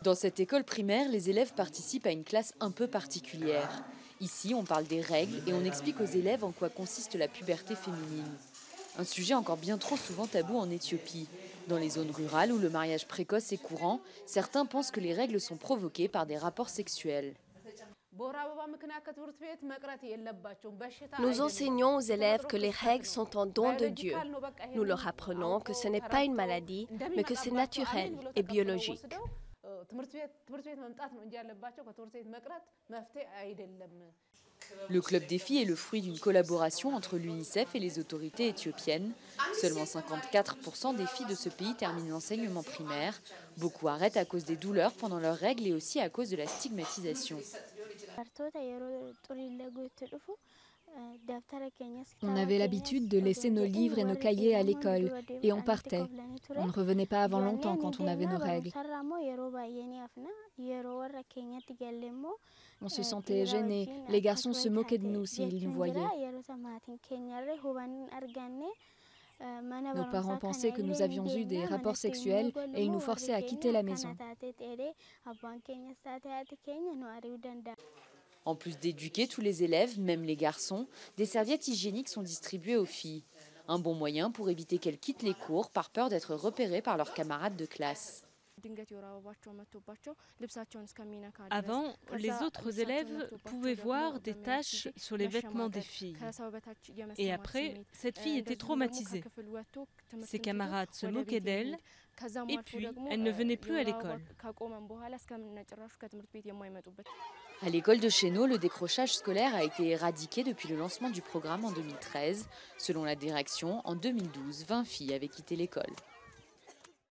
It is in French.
Dans cette école primaire, les élèves participent à une classe un peu particulière. Ici, on parle des règles et on explique aux élèves en quoi consiste la puberté féminine. Un sujet encore bien trop souvent tabou en Éthiopie. Dans les zones rurales où le mariage précoce est courant, certains pensent que les règles sont provoquées par des rapports sexuels. Nous enseignons aux élèves que les règles sont un don de Dieu. Nous leur apprenons que ce n'est pas une maladie, mais que c'est naturel et biologique. Le Club des filles est le fruit d'une collaboration entre l'UNICEF et les autorités éthiopiennes. Seulement 54% des filles de ce pays terminent l'enseignement primaire. Beaucoup arrêtent à cause des douleurs pendant leurs règles et aussi à cause de la stigmatisation. On avait l'habitude de laisser nos livres et nos cahiers à l'école et on partait. On ne revenait pas avant longtemps quand on avait nos règles. On se sentait gêné. Les garçons se moquaient de nous s'ils nous voyaient. Nos parents pensaient que nous avions eu des rapports sexuels et ils nous forçaient à quitter la maison. En plus d'éduquer tous les élèves, même les garçons, des serviettes hygiéniques sont distribuées aux filles. Un bon moyen pour éviter qu'elles quittent les cours par peur d'être repérées par leurs camarades de classe. Avant, les autres élèves pouvaient voir des taches sur les vêtements des filles. Et après, cette fille était traumatisée. Ses camarades se moquaient d'elle et puis elle ne venait plus à l'école. À l'école de Chéneau, le décrochage scolaire a été éradiqué depuis le lancement du programme en 2013. Selon la direction, en 2012, 20 filles avaient quitté l'école.